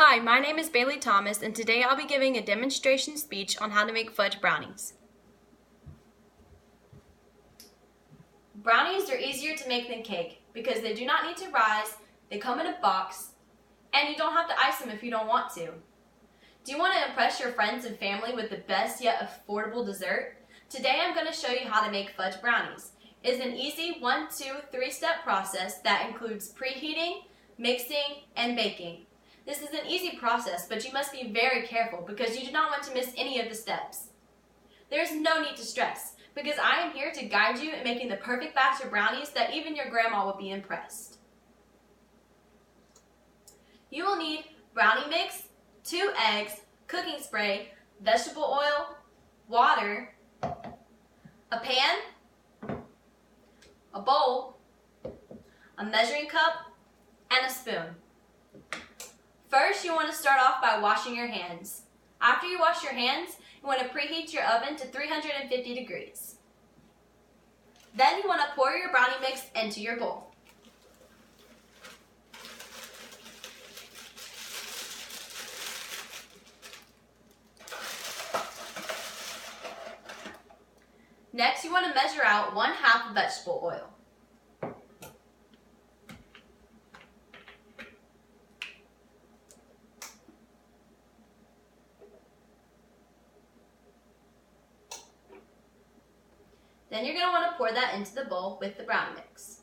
Hi, my name is Bailey Thomas, and today I'll be giving a demonstration speech on how to make fudge brownies. Brownies are easier to make than cake because they do not need to rise, they come in a box, and you don't have to ice them if you don't want to. Do you want to impress your friends and family with the best yet affordable dessert? Today I'm going to show you how to make fudge brownies. It's an easy 1, 2, 3-step process that includes preheating, mixing, and baking. This is an easy process, but you must be very careful because you do not want to miss any of the steps. There is no need to stress because I am here to guide you in making the perfect batch of brownies that even your grandma will be impressed. You will need brownie mix, 2 eggs, cooking spray, vegetable oil, water, a pan, a bowl, a measuring cup, and a spoon. First, you want to start off by washing your hands. After you wash your hands, you want to preheat your oven to 350 degrees. Then you want to pour your brownie mix into your bowl. Next, you want to measure out 1/2 vegetable oil. Then you're going to want to pour that into the bowl with the brownie mix.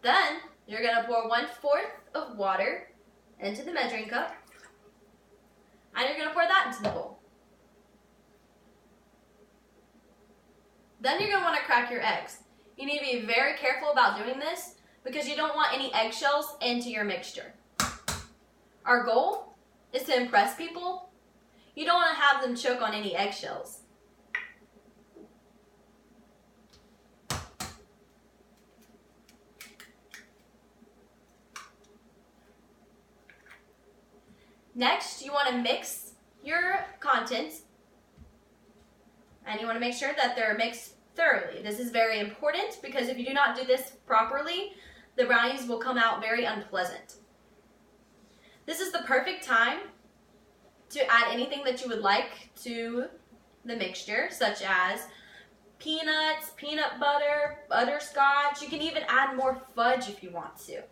Then you're going to pour 1/4 of water into the measuring cup, and you're going to pour that into the bowl. Then you're going to want to crack your eggs. You need to be very careful about doing this because you don't want any eggshells into your mixture. Our goal is to impress people. You don't want to have them choke on any eggshells. Next, you want to mix your contents, and you want to make sure that they're mixed thoroughly. This is very important because if you do not do this properly, the brownies will come out very unpleasant. This is the perfect time to add anything that you would like to the mixture, such as peanuts, peanut butter, butterscotch. You can even add more fudge if you want to.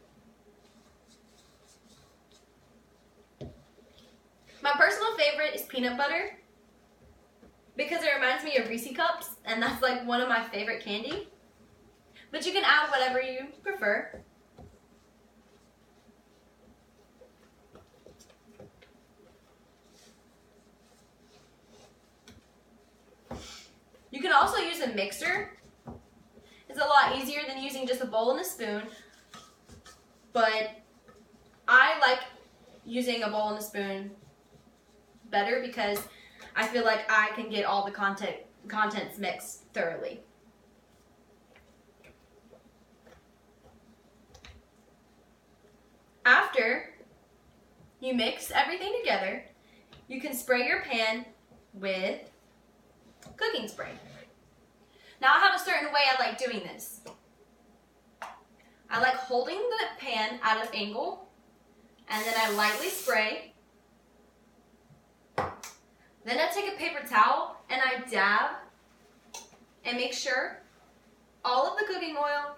My personal favorite is peanut butter because it reminds me of Reese's Cups, and that's like one of my favorite candy. But you can add whatever you prefer. You can also use a mixer. It's a lot easier than using just a bowl and a spoon, but I like using a bowl and a spoon better because I feel like I can get all the contents mixed thoroughly. After you mix everything together, you can spray your pan with cooking spray. Now I have a certain way I like doing this. I like holding the pan at an angle, and then I lightly spray. Then I take a paper towel and I dab and make sure all of the cooking oil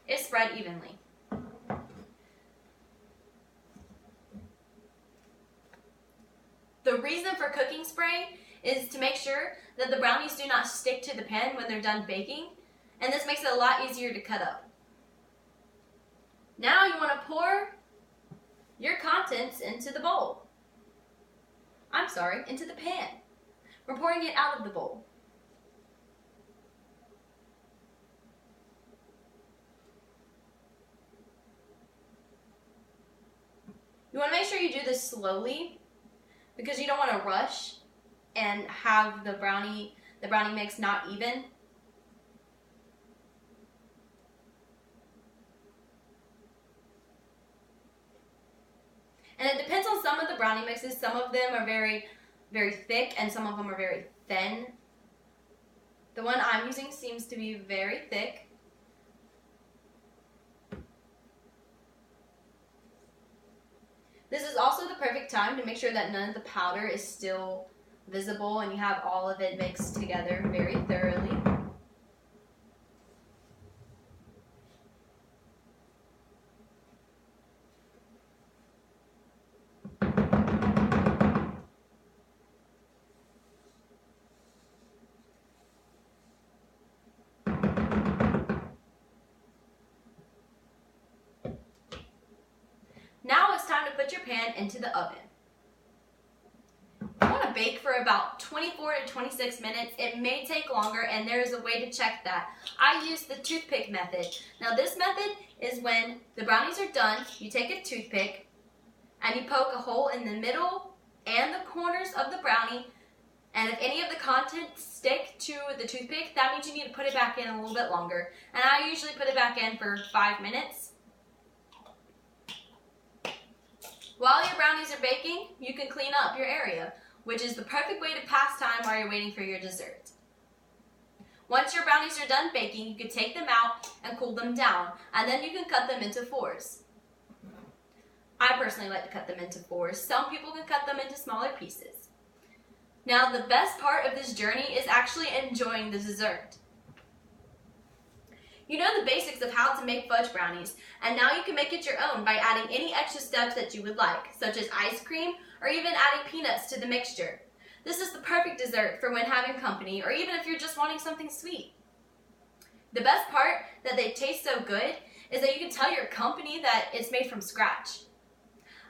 is spread evenly. The reason for cooking spray is to make sure that the brownies do not stick to the pan when they're done baking, and this makes it a lot easier to cut up. Now you want to pour your contents into the bowl. Into the pan. We're pouring it out of the bowl. You want to make sure you do this slowly because you don't want to rush and have the brownie mix not even. And it depends on some of the brownie mixes. Some of them are very, very thick and some of them are very thin. The one I'm using seems to be very thick. time to make sure that none of the powder is still visible and you have all of it mixed together very thoroughly. Now it's time to put your pan into the oven. You want to bake for about 24 to 26 minutes. It may take longer, and there is a way to check that. I use the toothpick method. Now this method is when the brownies are done, you take a toothpick and you poke a hole in the middle and the corners of the brownie, and if any of the contents stick to the toothpick, that means you need to put it back in a little bit longer. And I usually put it back in for 5 minutes. While your brownies are baking, you can clean up your area, which is the perfect way to pass time while you're waiting for your dessert. Once your brownies are done baking, you can take them out and cool them down, and then you can cut them into fours. I personally like to cut them into fours. Some people can cut them into smaller pieces. Now, the best part of this journey is actually enjoying the dessert. You know the basics of how to make fudge brownies, and now you can make it your own by adding any extra steps that you would like, such as ice cream or even adding peanuts to the mixture. This is the perfect dessert for when having company or even if you're just wanting something sweet. The best part that they taste so good is that you can tell your company that it's made from scratch.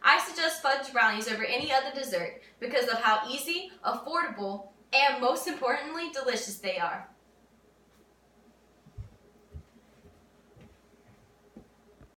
I suggest fudge brownies over any other dessert because of how easy, affordable, and most importantly, delicious they are.